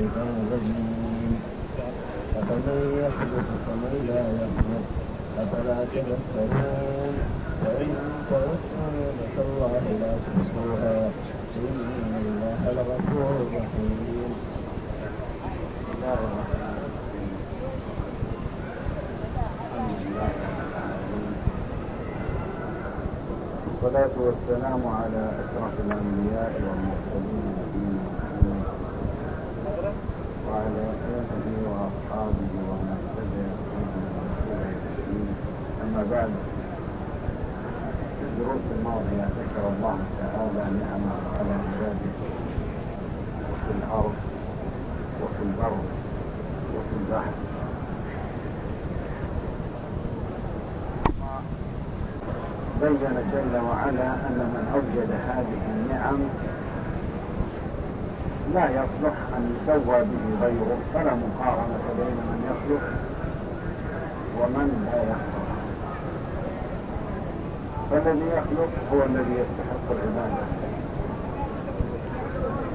الشيطان الرجيم أفمن يخلق كمن لا يخلق أفلا تذكرون وإن تعدوا نعمة الله لا تحصوها إن الله لغفور رحيم. والصلاة والسلام على أشرف الأنبياء والمرسلين نبينا محمد وعلى آله وأصحابه ومن تبع هديه. أما بعد، في الدروس الماضية ذكر الله تعالى نعمه على عباده في الأرض وفي البر وفي البحر، بين جل وعلا أن من أوجد هذه النعم لا يصلح أن يسوى به غيره، فلا مقارنة بين من يخلق ومن لا يخلق. فالذي يخلق هو الذي يستحق العبادة،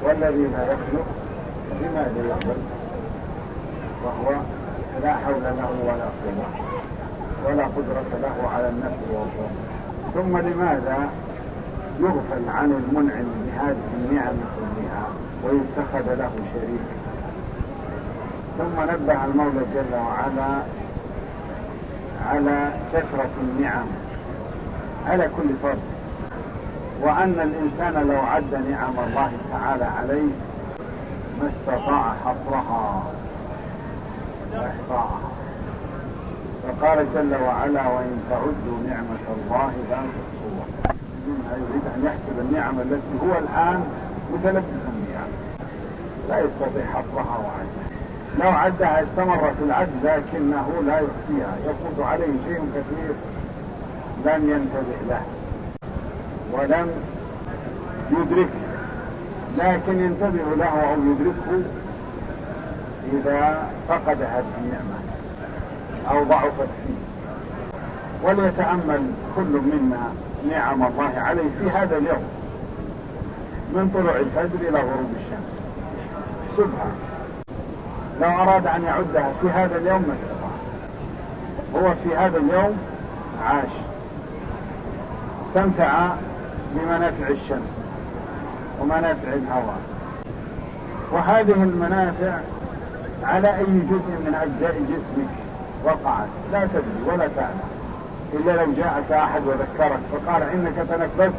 والذي لا يخلق لماذا يقبل؟ وهو لا حول له ولا قوة ولا قدرة له على النفع والضر. ثم لماذا يغفل عن المنعم بهذه النعم كلها ويتخذ له شريك؟ ثم نبه المولى جل وعلا على كثرة النعم على كل فرد، وأن الإنسان لو عد نعم الله تعالى عليه ما استطاع حصرها وإحصاءها. فقال جل وعلا: وإن تعدوا نعمة الله لا تحصوها. يريد أن يحسب النعم التي هو الآن متلبس بها، لا يستطيع حصرها وعدها. لو عدها استمر في العد، لكنه لا يحصيها، يفوت عليه شيء كثير لم ينتبه له ولم يدركه، لكن ينتبه له أو يدركه إذا فقد هذه النعمة أو ضعفت فيه. وليتأمل كل منا نعم الله عليه في هذا اليوم، من طلوع الفجر إلى غروب الشمس. سبحان، لو أراد أن يعدها في هذا اليوم ما استطاع. هو في هذا اليوم عاش، استمتع بمنافع الشمس ومنافع الهواء، وهذه المنافع على أي جزء من أجزاء جسمك وقعت لا تدري ولا تعلم، إلا لو جاءك أحد وذكرك فقال إنك تنفست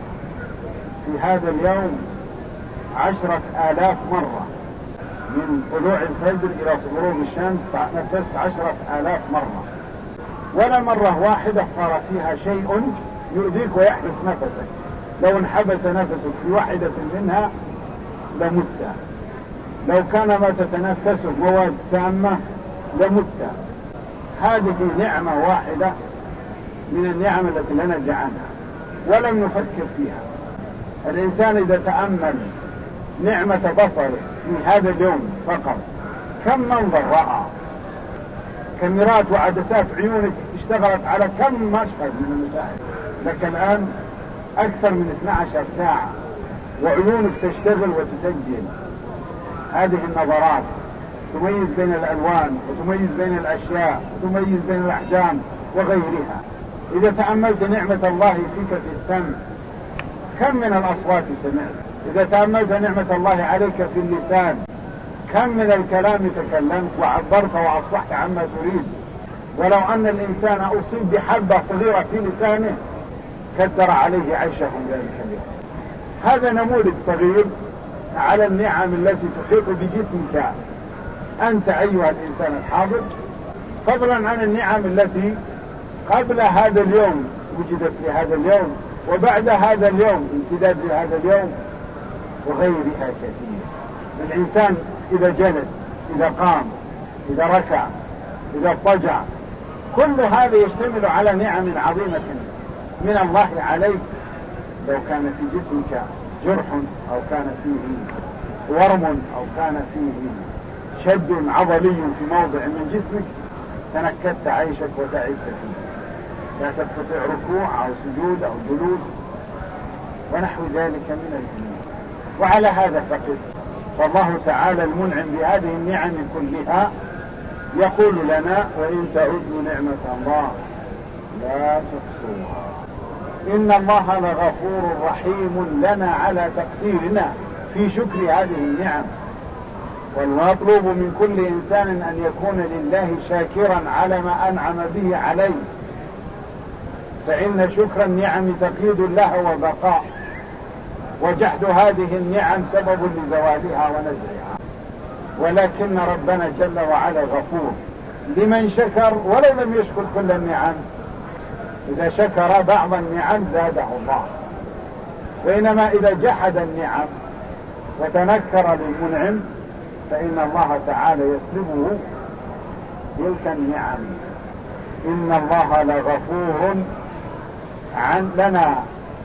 في هذا اليوم 10,000 مرة، من طلوع الفجر إلى غروب الشمس تنفست 10,000 مرة، ولا مرة واحدة صار فيها شيء يؤذيك ويحبس نفسك. لو انحبس نفسك في واحدة منها لمت. لو كان ما تتنفسه مواد سامة لمت. هذه نعمة واحدة من النعم التي لنا جعلها ولم نفكر فيها. الإنسان إذا تأمل نعمة بصره في هذا اليوم فقط، كم منظر رأى، كاميرات وعدسات عيونك اشتغلت على كم مشهد من المشاهد. لك الآن أكثر من 12 ساعة وعيونك تشتغل وتسجل هذه النظرات، تميز بين الألوان وتميز بين الأشياء وتميز بين الأحجام وغيرها. إذا تأملت نعمة الله فيك في السمع، كم من الأصوات سمعت. إذا تأملت نعمة الله عليك في اللسان، كم من الكلام تكلمت وعبرت وأصبحت عما تريد. ولو أن الإنسان أصيب بحبة صغيرة في لسانه كدر عليه عيشه ذلك اليوم. هذا نموذج صغير على النعم التي تحيط بجسمك أنت أيها الإنسان الحاضر، فضلا عن النعم التي قبل هذا اليوم وجدت في هذا اليوم، وبعد هذا اليوم امتداد لهذا اليوم، وغيرها كثير. الإنسان إذا جلس، إذا قام، إذا ركع، إذا اضطجع، كل هذا يشتمل على نعم عظيمة من الله عليك. لو كان في جسمك جرح أو كان فيه ورم أو كان فيه شد عضلي في موضع من جسمك تنكدت عيشك وتعبت فيه، لا تستطيع ركوع أو سجود أو جلوس ونحو ذلك من الأمور. وعلى هذا فقط والله تعالى المنعم بهذه النعم كلها يقول لنا: وإن تعدوا نعمة الله لا تحصوها إن الله لغفور رحيم لنا على تقصيرنا في شكر هذه النعم. والمطلوب من كل إنسان أن يكون لله شاكرا على ما أنعم به عليه، فإن شكر النعم تقييد له وبقاء، وجحد هذه النعم سبب لزوالها ونزعها. ولكن ربنا جل وعلا غفور لمن شكر ولو لم يشكر كل النعم. إذا شكر بعض النعم زاده الله، بينما إذا جحد النعم وتنكر للمنعم فإن الله تعالى يسلبه تلك النعم. إن الله لغفور لنا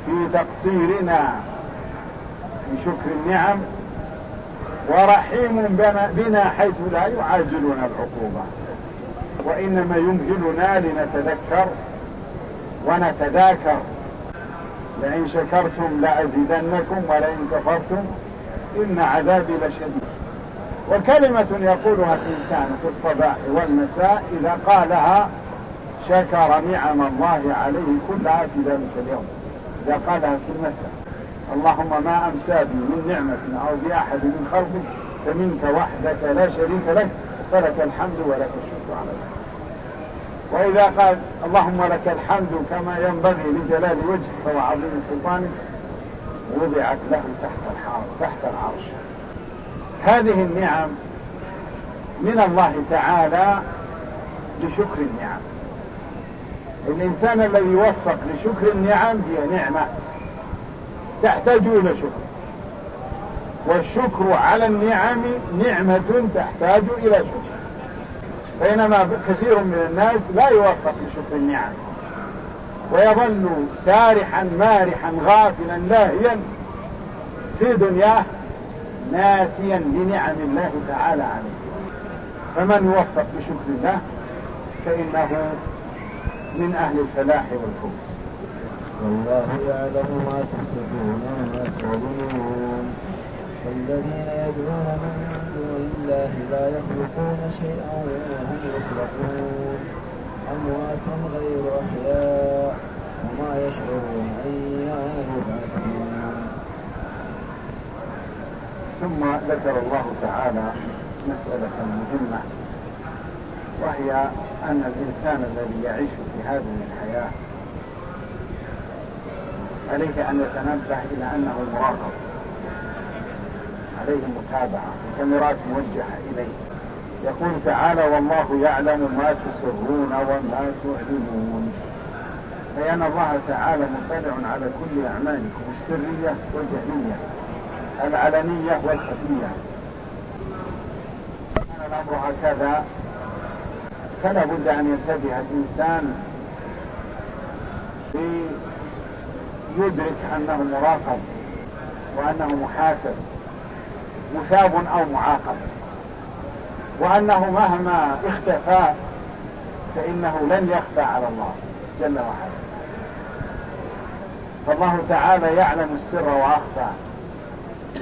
في تقصيرنا في شكر النعم، ورحيم بنا حيث لا يعاجلنا العقوبة، وإنما يمهلنا لنتذكر ونتذاكر: لئن شكرتم لأزيدنكم ولئن كفرتم إن عذابي لشديد. وكلمة يقولها الإنسان في الصباح والمساء إذا قالها شكر نعم الله عليه كلها في ذلك اليوم. إذا قالها في المساء: اللهم ما أمسى بي من نعمة أو بأحد من خلقك فمنك وحدك لا شريك لك فلك الحمد ولك الشكر على ذلك. وإذا قال: اللهم لك الحمد كما ينبغي لجلال وجهك وعظيم سلطانك، وضعت له تحت العرش. هذه النعم من الله تعالى لشكر النعم. الإنسان الذي يوفق لشكر النعم هي نعمة تحتاج إلى شكر، والشكر على النعم نعمة تحتاج إلى شكر. بينما كثير من الناس لا يوفق لشكر النعم، ويظل سارحا مارحا غافلا لاهيا في دنياه ناسيا لنعم الله تعالى عليه. فمن يوفق بشكر الله فإنه من أهل الفلاح والفوز. والله يعلم ما تسرون وما تعلنون والذين يدعون من دون الله لا يخلقون شيئا وهم يخلقون أموات غير أحياء وما يشعرون أيان يبعثون. ثم ذكر الله تعالى مسألة مهمة، وهي أن الإنسان الذي يعيش في هذه الحياة عليه أن يتنبه إلى أنه مراقب، عليه متابعة وكاميرات موجهة إليه. يقول تعالى: والله يعلم ما تسرون وما تعلنون، فإن الله تعالى مطلع على كل أعمالكم السرية والجهرية، العلنية والخفية. كان الأمر هكذا فلا بد أن ينتبه الإنسان ليدرك أنه مراقب وأنه محاسب مثاب أو معاقب، وأنه مهما اختفى فإنه لن يخفى على الله جل وعلا. فالله تعالى يعلم السر وأخفى،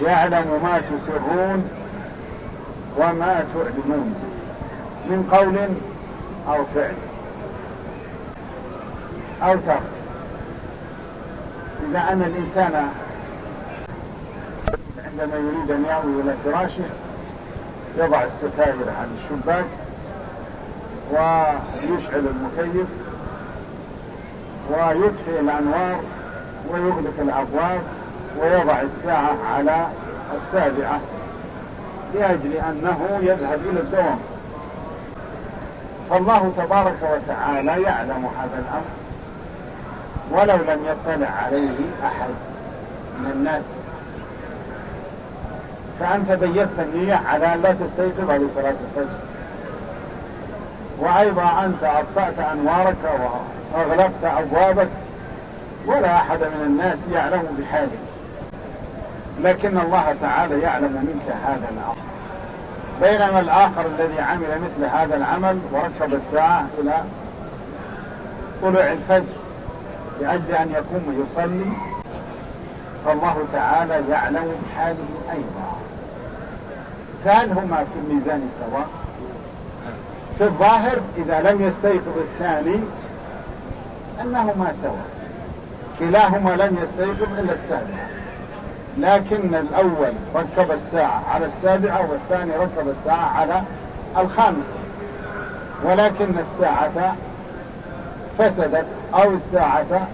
يعلم ما تسرون وما تعلنون من قول أو فعل أو ترك. إذا أن الإنسان عندما يريد أن يأوي إلى فراشه يضع الستائر عن الشباك ويشعل المكيف ويطفئ الأنوار ويغلق الأبواب ويضع الساعة على 7 لأجل أنه يذهب إلى الدوام. فالله تبارك وتعالى يعلم هذا الأمر ولو لم يطلع عليه أحد من الناس. فأنت بيّت النية على أن لا تستيقظ لصلاة الفجر، وأيضا أنت أطفأت أنوارك وأغلقت أبوابك ولا أحد من الناس يعلم بحالك، لكن الله تعالى يعلم منك هذا الأمر. بينما الآخر الذي عمل مثل هذا العمل وركب الساعة إلى طلوع الفجر لأجل أن يقوم يصلي، فالله تعالى يعلم بحاله أيضا. فهل هما في الميزان سواء؟ في الظاهر إذا لم يستيقظ الثاني أنهما سواء، كلاهما لم يستيقظ إلا السابعة، لكن الأول ركب الساعة على السابعة والثاني ركب الساعة على الخامسة، ولكن الساعة فسدت أو الساعة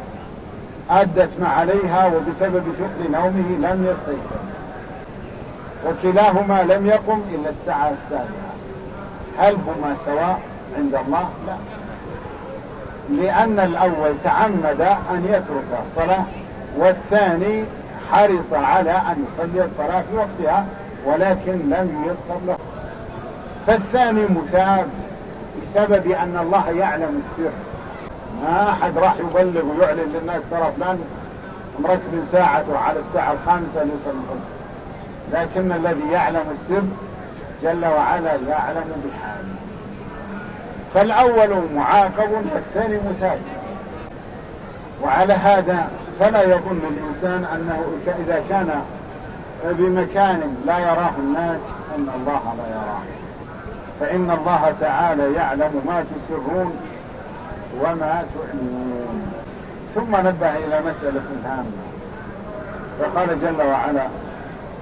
أدت ما عليها وبسبب ثقل نومه لم يستيقظ، وكلاهما لم يقم إلا الساعة السابعة. هل هما سواء عند الله؟ لا، لأن الأول تعمد أن يترك الصلاة والثاني حرص على أن يصلي الصلاة في وقتها ولكن لم ييسر له، فالثاني مثاب بسبب أن الله يعلم السر. ما أحد راح يبلغ ويعلن للناس ترى فلان مركب ساعته على الساعة الخامسة ليصلي الفجر، لكن الذي يعلم السر جل وعلا يعلم بحاله، فالأول معاقب والثاني مثاب. وعلى هذا فلا يظن الإنسان أنه إذا كان بمكان لا يراه الناس أن الله لا يراه، فإن الله تعالى يعلم ما تسرون وما تعلنون. ثم نبه إلى مسألة هامة فقال جل وعلا: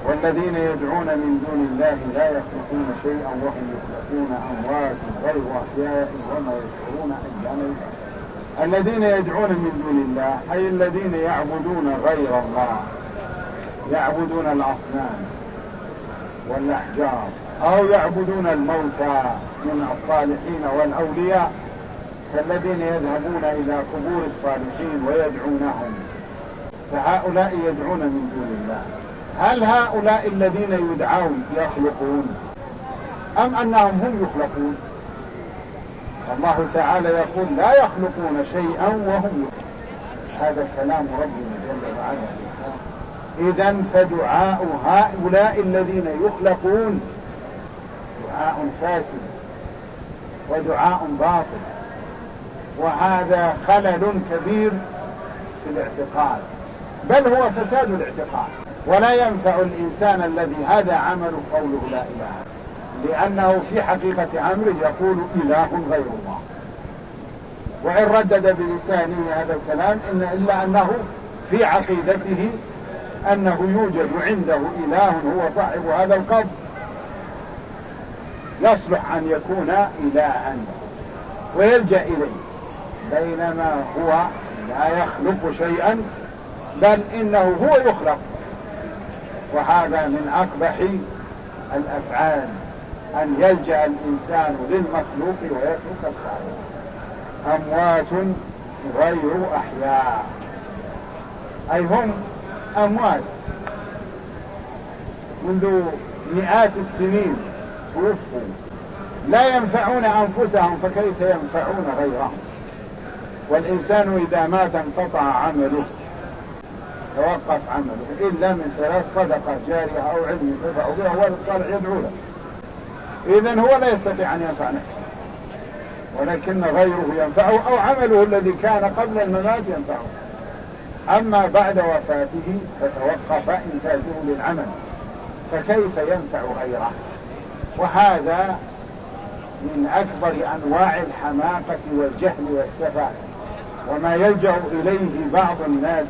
والذين يدعون من دون الله لا يخلقون شيئا وهم يخلقون أموات غير أحياء وما يشعرون أيان يبعثون. الذين يدعون من دون الله أي الذين يعبدون غير الله، يعبدون الأصنام والأحجار أو يعبدون الموتى من الصالحين والأولياء، كالذين يذهبون إلى قبور الصالحين ويدعونهم، فهؤلاء يدعون من دون الله. هل هؤلاء الذين يدعون يخلقون أم أنهم هم يخلقون؟ الله تعالى يقول: لا يخلقون شيئا وهم يخلقون. هذا كلام ربنا جل وعلا. إذن فدعاء هؤلاء الذين يخلقون دعاء فاسد ودعاء باطل، وهذا خلل كبير في الاعتقاد، بل هو فساد الاعتقاد. ولا ينفع الإنسان الذي هذا عمل قوله لا إله، لأنه في حقيقة أمره يقول إله غير الله، وإن ردد بلسانه هذا الكلام إلا أنه في عقيدته أنه يوجد عنده إله هو صاحب هذا القبر يصلح أن يكون إلها ويلجأ إليه، بينما هو لا يخلق شيئا بل إنه هو يخلق. وهذا من أقبح الأفعال أن يلجأ الإنسان للمخلوق ويترك الخالق. أموات غير أحياء، أي هم أموات منذ مئات السنين توفوا، لا ينفعون أنفسهم فكيف ينفعون غيرهم؟ والإنسان إذا مات انقطع عمله، توقف عمله، إلا من ثلاث: صدقة جارية أو علم ينتفع به ولد صالح يدعو له. إذن هو لا يستطيع أن ينفع نفسه، ولكن غيره ينفعه أو عمله الذي كان قبل الممات ينفعه. أما بعد وفاته فتوقف إنتاجه للعمل، فكيف ينفع غيره؟ وهذا من أكبر أنواع الحماقة والجهل والسفاهة، وما يلجأ إليه بعض الناس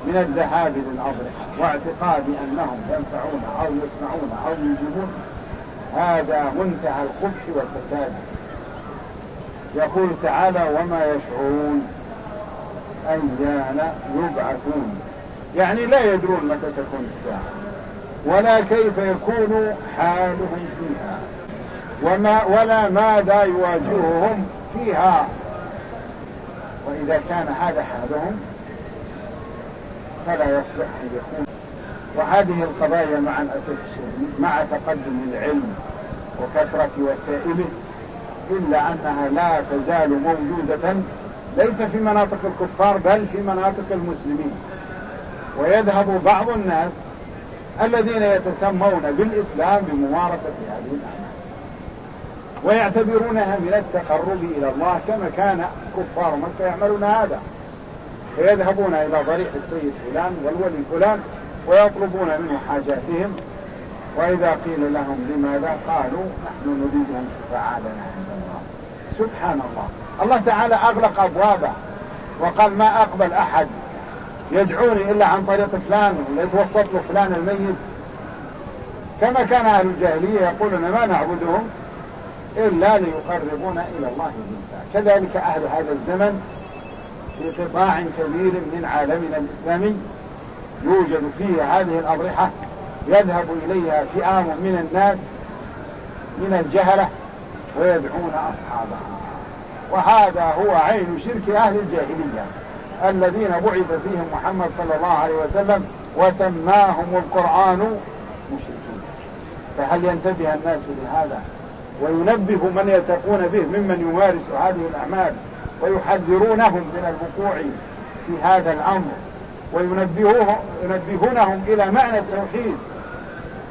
من الذهاب للأضرحة واعتقاد أنهم ينفعون أو يسمعون أو يجيبون، هذا منتهى الخبث والفساد. يقول تعالى: وما يشعرون أيان يبعثون، يعني لا يدرون متى تكون الساعة ولا كيف يكون حالهم فيها ولا ماذا يواجههم فيها. وإذا كان هذا حالهم فلا يصلح أن يكون. وهذه القضايا مع الأسف الشديد مع تقدم العلم وكثرة وسائله إلا أنها لا تزال موجودة، ليس في مناطق الكفار بل في مناطق المسلمين. ويذهب بعض الناس الذين يتسمون بالإسلام بممارسة هذه الأعمال ويعتبرونها من التقرب إلى الله، كما كان كفار مكة يعملون هذا، فيذهبون إلى ضريح السيد فلان والولي فلان ويطلبون منه حاجاتهم وإذا قيل لهم لماذا قالوا نحن نريد أن شفعاء لنا عند الله. سبحان الله، الله تعالى أغلق أبوابه وقال ما أقبل أحد يدعوني إلا عن طريق فلان ولا يتوسط له فلان الميت، كما كان أهل الجاهلية يقولون ما نعبدهم إلا ليقربونا إلى الله زلفى. كذلك أهل هذا الزمن في قطاع كبير من عالمنا الإسلامي يوجد فيه هذه الأضرحة يذهب إليها فئام من الناس من الجهلة ويدعون أصحابها، وهذا هو عين شرك أهل الجاهلية الذين بعث فيهم محمد صلى الله عليه وسلم وسماهم القرآن مشركين. فهل ينتبه الناس لهذا وينبه من يتقون به ممن يمارس هذه الأعمال ويحذرونهم من الوقوع في هذا الأمر وينبهونهم إلى معنى التوحيد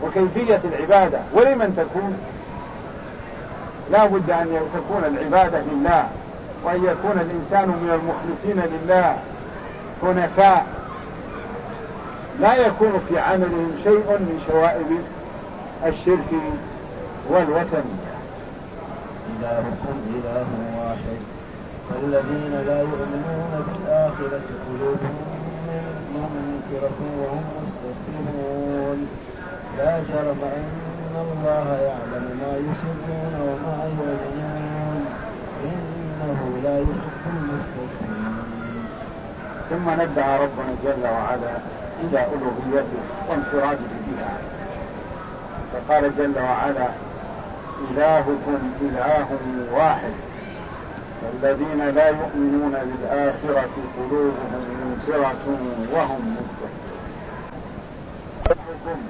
وكيفية العبادة ولمن تكون؟ لا بد أن تكون العبادة لله، وأن يكون الإنسان من المخلصين لله حنفاء، لا يكون في عملهم شيء من شوائب الشرك والوثنية. إلهكم إله واحد والذين لا يؤمنون بالآخرة قلوبهم منكرة وهم مستكبرون. لا جرم أن الله يعلم ما يسرون وما يعلنون إنه لا يحب المستكبرين. ثم نبه ربنا جل وعلا إلى ألوهيته وانفراده بها، فقال جل وعلا إلهكم إله واحد والذين لا يؤمنون بالآخرة قلوبهم منكرة وهم مستكبرون. ربكم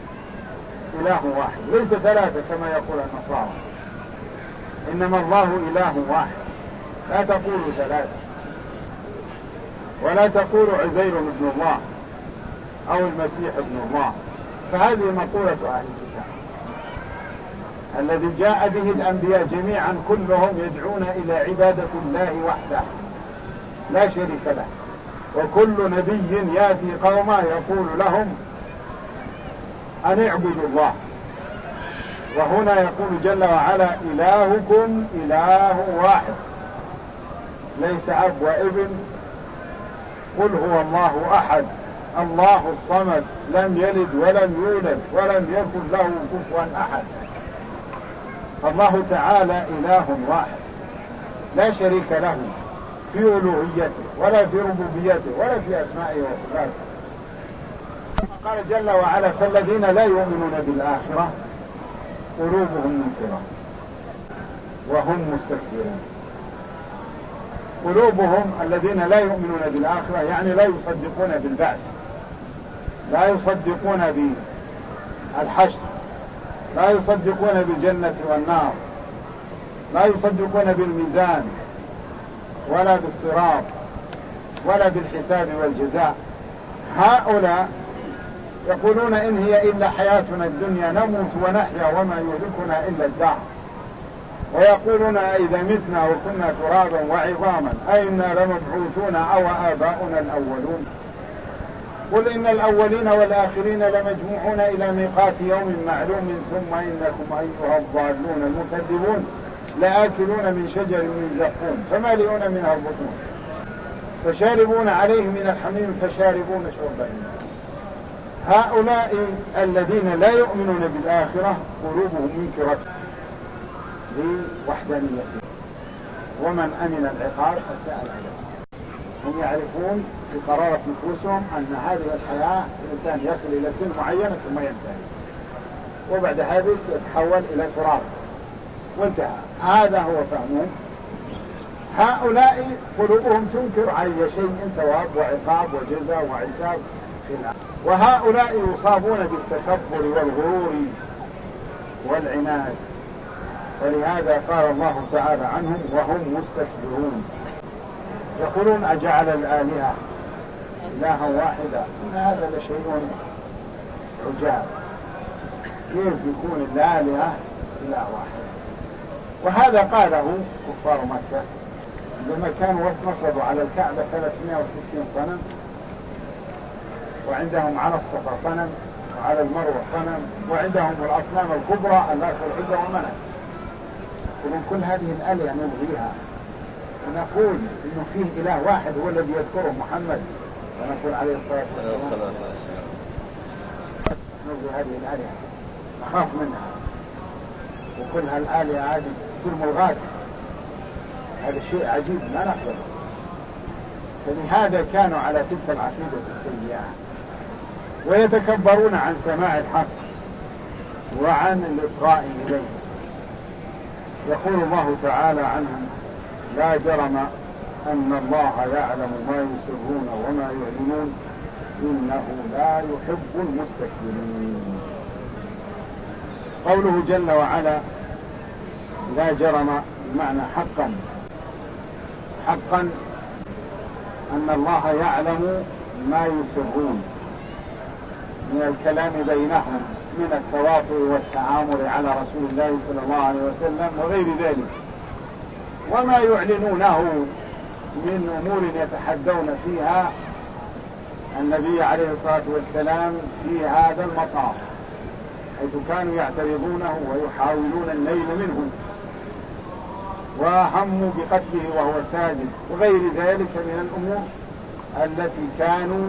إله واحد، ليس ثلاثة كما يقول النصارى، إنما الله إله واحد. لا تقولوا ثلاثة، ولا تقولوا عزير ابن الله أو المسيح ابن الله، فهذه مقولة أهل الكتاب الذي جاء به الأنبياء جميعا كلهم يدعون إلى عبادة الله وحده لا شريك له، وكل نبي يأتي قومه يقول لهم أن اعبدوا الله. وهنا يقول جل وعلا إلهكم إله واحد، ليس أب وابن. قل هو الله أحد الله الصمد لم يلد ولم يولد ولم يكن له كفوا أحد. الله تعالى إله واحد لا شريك له في ألوهيته ولا في ربوبيته ولا في أسمائه وصفاته. قال جل وعلا فالذين لا يؤمنون بالآخرة قلوبهم منكرة وهم مستكبرون. قلوبهم الذين لا يؤمنون بالآخرة يعني لا يصدقون بالبعث، لا يصدقون بالحشر، لا يصدقون بالجنة والنار، لا يصدقون بالميزان ولا بالصراط ولا بالحساب والجزاء. هؤلاء يقولون إن هي إلا حياتنا الدنيا نموت ونحيا وما يهلكنا إلا الدهر، ويقولون إذا متنا وكنا ترابا وعظاما أئنا لمبعوثون أو آباؤنا الأولون. قل إن الأولين والآخرين لمجموعون إلى ميقات يوم معلوم ثم إنكم أيها الضالون المكذبون لآكلون من شجر من زقوم فمالئون منها البطون فشاربون عليه من الحميم فشاربون شرب الهيم. هؤلاء الذين لا يؤمنون بالآخرة قلوبهم منكرة لوحدانيته، ومن أمن العقاب فساء العذاب. هم يعرفون بقرارة نفوسهم أن هذه الحياة الإنسان يصل إلى سن معينة ثم ينتهي، وبعد هذا يتحول إلى تراث وانتهى. هذا هو فهمهم. هؤلاء قلوبهم تنكر أي شيء ثواب وعقاب وجزاء وعساب في الآخرة. وهؤلاء يصابون بالتكبر والغرور والعناد، ولهذا قال الله تعالى عنهم وهم مستكبرون. يقولون أجعل الآلهة إلها واحدا إن هذا لشيء عجاب، كيف يكون الآلهة إله واحد؟ وهذا قاله كفار مكة عندما كانوا نصبوا على الكعبة 360 صنم، وعندهم على الصفا صنم، وعلى المروة صنم، وعندهم الأصنام الكبرى اللات والعزى ومنع. ومن كل هذه الآلهة نلغيها ونقول إنه فيه إله واحد هو الذي يذكره محمد، ونقول عليه الصلاة والسلام نلغي هذه الآلهة، نخاف منها، وكل هالآلهة هذه تصير ملغاة. هذا شيء عجيب لا نقبل. فلهذا كانوا على تلك العقيدة السيئة ويتكبرون عن سماع الحق وعن الإصغاء إليه. يقول الله تعالى عنهم: لا جرم أن الله يعلم ما يسرون وما يعلنون إنه لا يحب المستكبرين. قوله جل وعلا لا جرم بمعنى حقا، حقا أن الله يعلم ما يسرون من الكلام بينهم من التواطؤ والتعامل على رسول الله صلى الله عليه وسلم وغير ذلك، وما يعلنونه من أمور يتحدون فيها النبي عليه الصلاة والسلام في هذا المطاف، حيث كانوا يعترضونه ويحاولون النيل منه وهموا بقتله وهو ساجد وغير ذلك من الأمور التي كانوا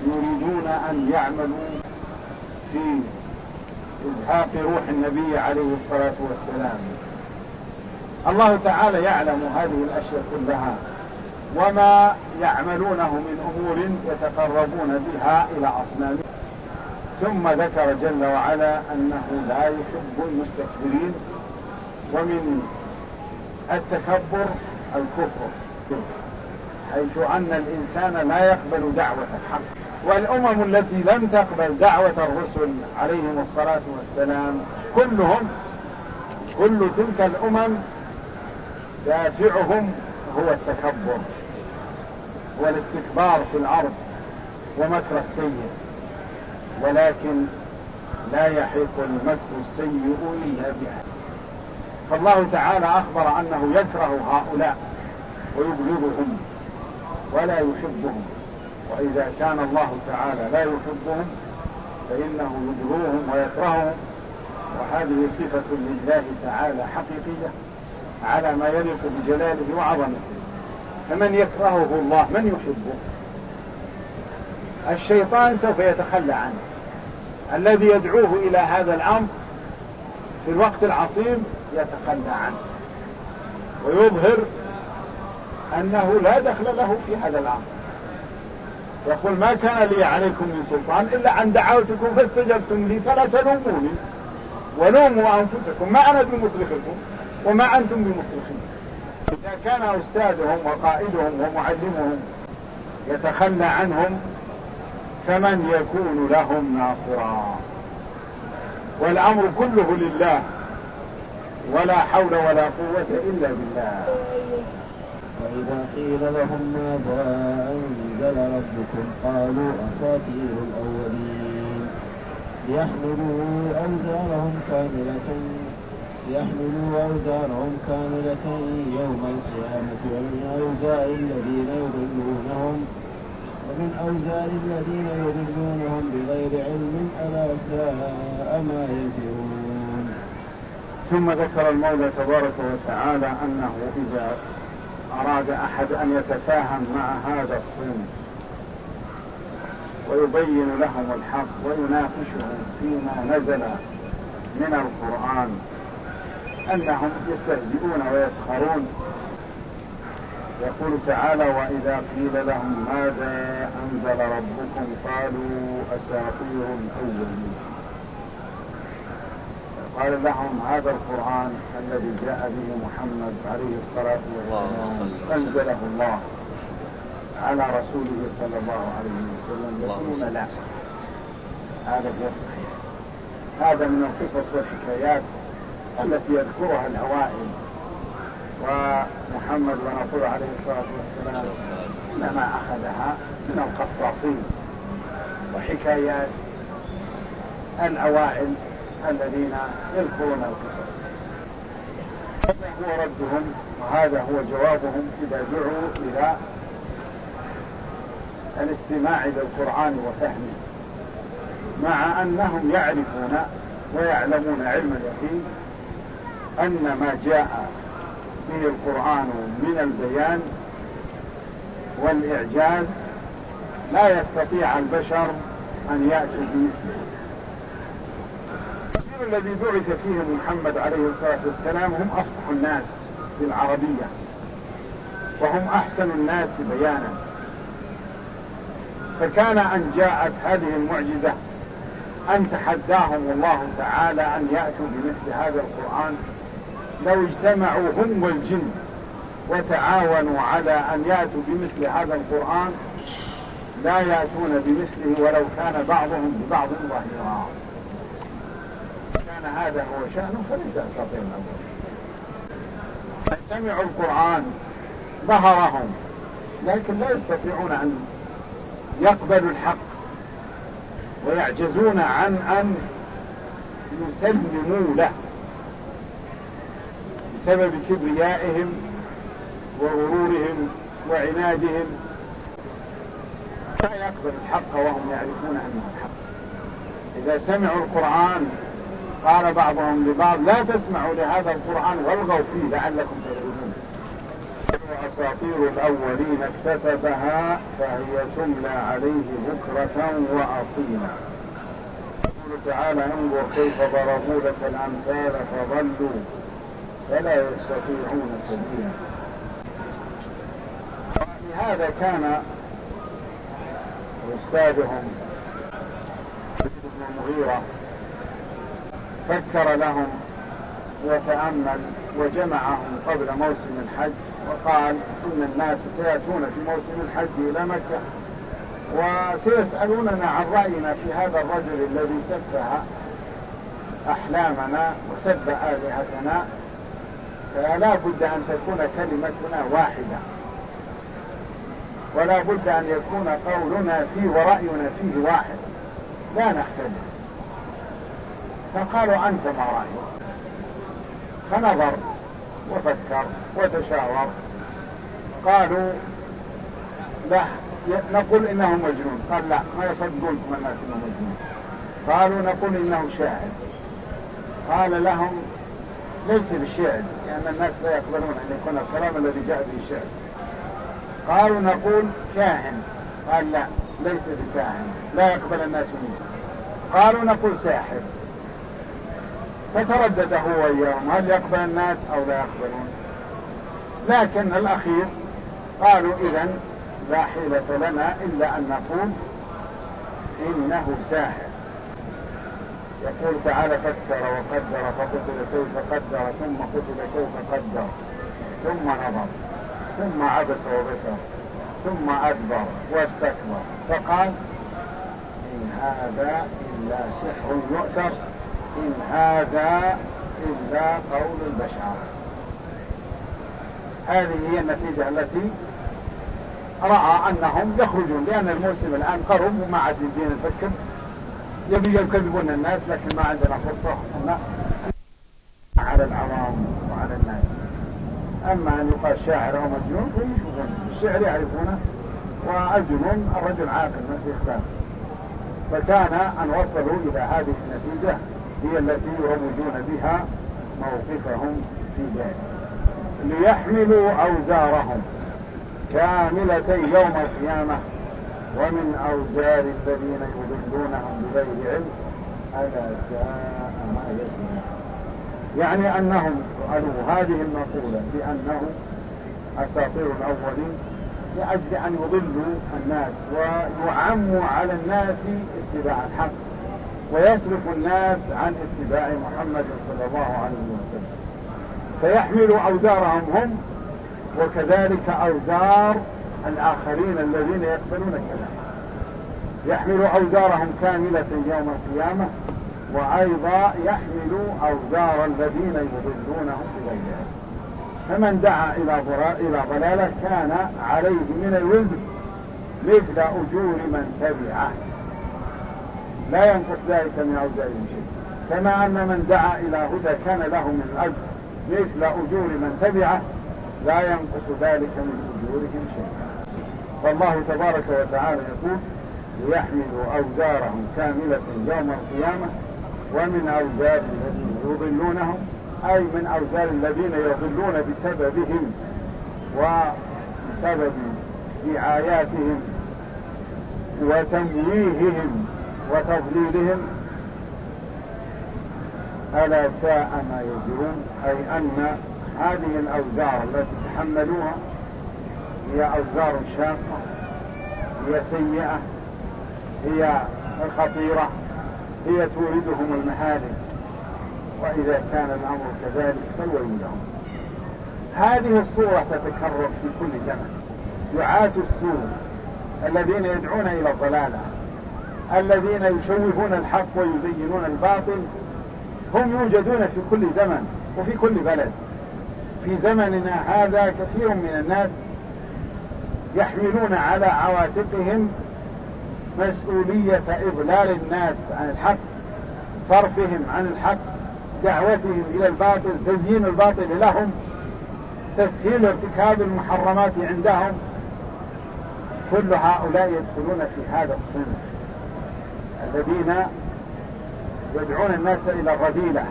يريدون أن يعملوا في إزهاق روح النبي عليه الصلاة والسلام. الله تعالى يعلم هذه الأشياء كلها وما يعملونه من أمور يتقربون بها إلى أصنامهم. ثم ذكر جل وعلا أنه لا يحب المستكبرين، ومن التكبر الكفر، حيث أن الإنسان لا يقبل دعوة الحق. والأمم التي لم تقبل دعوة الرسل عليهم الصلاة والسلام كل تلك الأمم دافعهم هو التكبر والاستكبار في الأرض ومكر السيء، ولكن لا يحيق المكر السيء إلا بها. فالله تعالى أخبر أنه يكره هؤلاء ويبغضهم ولا يحبهم، وإذا كان الله تعالى لا يحبهم فإنه يبغضهم ويكرههم، وهذه صفة لله تعالى حقيقية على ما يليق بجلاله وعظمته. فمن يكرهه الله من يحبه؟ الشيطان سوف يتخلى عنه، الذي يدعوه إلى هذا الأمر في الوقت العصيب يتخلى عنه ويظهر أنه لا دخل له في هذا الأمر، يقول ما كان لي عليكم من سلطان إلا أن دعوتكم فاستجبتم لي فلا تلوموني ولوموا أنفسكم ما أنا بمصرخكم وما أنتم بمصرخين. إذا كان أستاذهم وقائدهم ومعلمهم يتخلى عنهم فمن يكون لهم ناصرا؟ والأمر كله لله ولا حول ولا قوة إلا بالله. وإذا قيل لهم ماذا أنزل ربكم قالوا أساطير الأولين ليحملوا أوزارهم كاملة يوم القيامة ومن أوزار الذين يضلونهم بغير علم ألا ساء ما يزرون. ثم ذكر المولى تبارك وتعالى أنه إذا أراد أحد أن يتفاهم مع هذا الصنف ويبين لهم الحق ويناقشهم فيما نزل من القرآن أنهم يستهزئون ويسخرون. يقول تعالى وإذا قيل لهم ماذا أنزل ربكم قالوا أساطير الأولين. قال لهم هذا القرآن الذي جاء به محمد عليه الصلاة والسلام أنزله الله على رسوله صلى الله عليه وسلم. يقولون لا، هذا غير صحيح، هذا من القصص والحكايات التي يذكرها الأوائل، ومحمد ونقول عليه الصلاة والسلام إنما أخذها من القصاصين وحكايات الأوائل الذين يذكرون القصص. هذا هو ردهم وهذا هو جوابهم إذا دعوا إلى الاستماع للقرآن وفهمه. مع أنهم يعرفون ويعلمون علم اليقين أن ما جاء به القرآن من البيان والإعجاز لا يستطيع البشر أن يأتوا بمثله. الذي بعث فيهم محمد عليه الصلاة والسلام هم أفصح الناس بالعربية وهم أحسن الناس بيانا، فكان أن جاءت هذه المعجزة أن تحداهم الله تعالى أن يأتوا بمثل هذا القرآن. لو اجتمعوا هم والجن وتعاونوا على أن يأتوا بمثل هذا القرآن لا يأتون بمثله ولو كان بعضهم ببعض ظهيرا. كان هذا هو شأنه فليس يستطيع الأول. سمعوا القرآن ظهرهم لكن لا يستطيعون أن يقبلوا الحق ويعجزون عن أن يسلموا له بسبب كبريائهم وغرورهم وعنادهم. لا يقبل الحق وهم يعرفون أنه الحق. إذا سمعوا القرآن قال بعضهم لبعض لا تسمعوا لهذا القرآن والغوا فيه لعلكم تغلبون. أساطير الأولين اكتسبها فهي تملى عليه بكرة وأصيلا. يقول تعالى انظر كيف ضربوا لك الأمثال فضلوا فلا يستطيعون سبيلا. لهذا كان أستاذهم ابن المغيرة فكر لهم وتأمل وجمعهم قبل موسم الحج وقال إن الناس سيأتون في موسم الحج إلى مكة وسيسألوننا عن رأينا في هذا الرجل الذي سفه أحلامنا وسب آلهتنا، فلا بد أن تكون كلمتنا واحدة ولا بد أن يكون قولنا فيه ورأينا فيه واحد لا نختلف. فقالوا أنت ما رأيك؟ فنظر وفكر وتشاور. قالوا لا نقول إنه مجنون. قال لا ما يصدقونكم الناس إنه مجنون. قالوا نقول إنه شاعر. قال لهم ليس بالشعر لأن الناس لا يقبلون أن يكون الكلام الذي جاء به الشعر. قالوا نقول كاهن. قال لا ليس بكاهن لا يقبل الناس منه. قالوا نقول ساحر. فتردد هو وإياهم هل يقبل الناس أو لا يقبلون. لكن الأخير قالوا إذن لا حيلة لنا إلا أن نقول إنه ساحر. يقول تعالى فكر وقدر فقتل كيف قدر ثم قتل كيف قدر ثم نظر ثم عبس وبصر ثم أدبر واستكبر فقال إن هذا إلا سحر يؤثر إن هذا إلا قول البشر. هذه هي النتيجة التي رأى أنهم يخرجون لأن الموسم الآن قرب وما عاد يدين الفكر يبي يكذبون الناس لكن ما عندنا فرصة على العوام وعلى الناس. أما أن يقال شاعر أو مجنون فيشوفون الشعر يعرفونه والجنون الرجل عاقل ما في اختلاف. فكان أن وصلوا إلى هذه النتيجة هي التي يروجون بها موقفهم في ذلك. ليحملوا أوزارهم كاملة يوم القيامة ومن أوزار الذين يضلونهم بغير علم ألا ساء ما يزنون. يعني أنهم قالوا هذه المقولة بأنه أساطير الأولين لأجل أن يضلوا الناس ويعموا على الناس اتباع الحق ويصرف الناس عن اتباع محمد صلى الله عليه وسلم. فيحملوا أوزارهم هم وكذلك أوزار الآخرين الذين يقبلون الكلام. يحملوا أوزارهم كاملة يوم القيامة وأيضا يحملوا أوزار الذين يضلونهم بغير علم. فمن دعا إلى ضلالة كان عليه من الوزر مثل أجور من تبعه لا ينقص ذلك من أوزارهم شيء. كما أن من دعا إلى هدى كان له من الأجر مثل أجور من تبعه لا ينقص ذلك من أجورهم شيء. فالله تبارك وتعالى يقول ليحملوا أوزارهم كاملة يوم القيامة ومن أوزار الذين يضلونهم، أي من أوزار الذين يضلون بسببهم وبسبب دعاياتهم وتمويههم وتضليلهم. ألا ساء ما يزرون، أي أن هذه الأوزار التي تحملوها هي أوزار شاقة، هي سيئة، هي خطيرة، هي توردهم المهالك، وإذا كان الأمر كذلك فالويل لهم. هذه الصورة تتكرر في كل زمن. دعاة السوء الذين يدعون إلى الضلالة، الذين يشوهون الحق ويزينون الباطل، هم يوجدون في كل زمن وفي كل بلد. في زمننا هذا كثير من الناس يحملون على عواتقهم مسؤولية إضلال الناس عن الحق، صرفهم عن الحق، دعوتهم إلى الباطل، تزيين الباطل لهم، تسهيل ارتكاب المحرمات عندهم. كل هؤلاء يدخلون في هذا الصنف الذين يدعون الناس إلى الرذيلة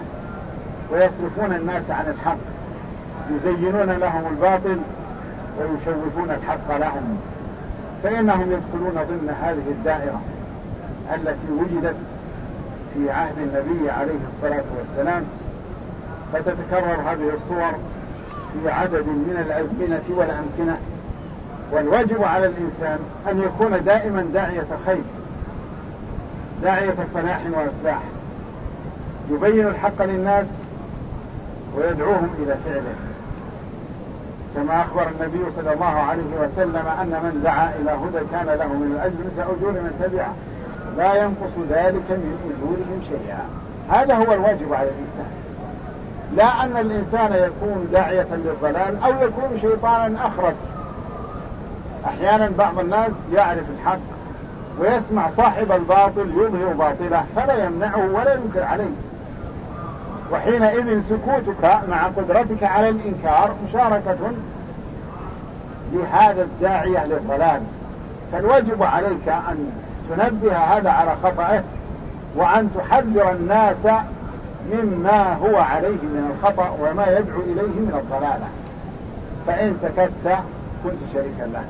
ويصرفون الناس عن الحق، يزينون لهم الباطل ويشوفون الحق لهم، فإنهم يدخلون ضمن هذه الدائرة التي وجدت في عهد النبي عليه الصلاة والسلام. فتتكرر هذه الصور في عدد من الأزمنة والأمكنة. والواجب على الإنسان أن يكون دائما داعية خير، داعية صلاح وإصلاح، يبين الحق للناس ويدعوهم إلى فعله، كما أخبر النبي صلى الله عليه وسلم أن من دعا إلى هدى كان له من الأجر مثل أجور من تبعه لا ينقص ذلك من أجورهم شيئا. هذا هو الواجب على الإنسان، لا أن الإنسان يكون داعية للضلال أو يكون شيطانا أخرس. أحيانا بعض الناس يعرف الحق ويسمع صاحب الباطل يظهر باطله فلا يمنعه ولا ينكر عليه، وحينئذ سكوتك مع قدرتك على الإنكار مشاركة لهذا الداعية للضلال. فالواجب عليك أن تنبه هذا على خطأه وأن تحذر الناس مما هو عليه من الخطأ وما يدعو إليه من الضلالة. فإن سكت كنت شريكا له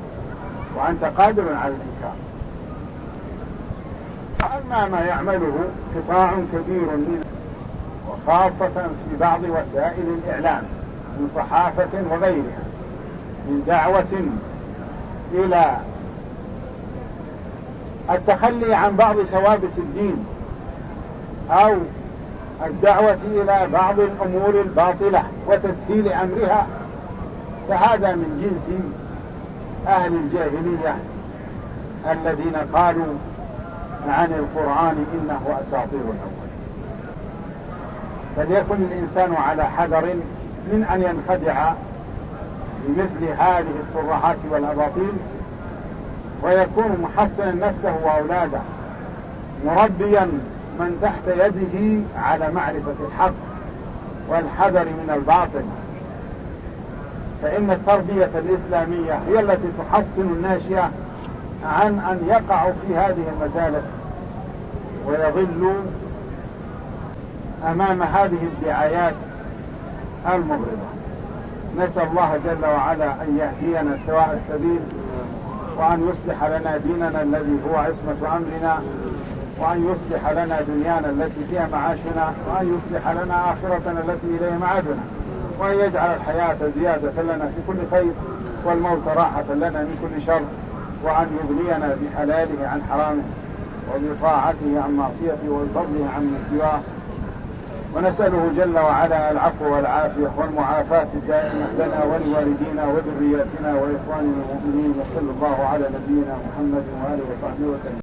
وأنت قادر على الإنكار. أما ما يعمله قطاع كبير منه وخاصة في بعض وسائل الإعلام من صحافة وغيرها من دعوة إلى التخلي عن بعض ثوابت الدين أو الدعوة إلى بعض الأمور الباطلة وتسهيل أمرها، فهذا من جنس أهل الجاهلية الذين قالوا عن القرآن إنه أساطير الأول. فليكن الإنسان على حذر من أن ينخدع بمثل هذه الصراحات والأباطيل، ويكون محصنا نفسه وأولاده، مربيا من تحت يده على معرفة الحق والحذر من الباطل. فإن التربية الإسلامية هي التي تحصن الناشئة عن أن يقعوا في هذه المسالك ويظلوا أمام هذه الدعايات المغرضة. نسأل الله جل وعلا أن يهدينا سواء السبيل، وأن يصلح لنا ديننا الذي هو عصمة أمرنا، وأن يصلح لنا دنيانا التي فيها معاشنا، وأن يصلح لنا آخرتنا التي إليها معادنا، وأن يجعل الحياة زيادة لنا في كل خير والموت راحة لنا من كل شر، وأن يغنينا بحلاله عن حرامه وبطاعته عن معصيته وبفضله عن سواه. ونسأله جل وعلا العفو والعافية والمعافاة الدائمة لنا ولوالدينا وذرياتنا وإخواننا المؤمنين. وصلى الله على نبينا محمد وآله وصحبه وسلم.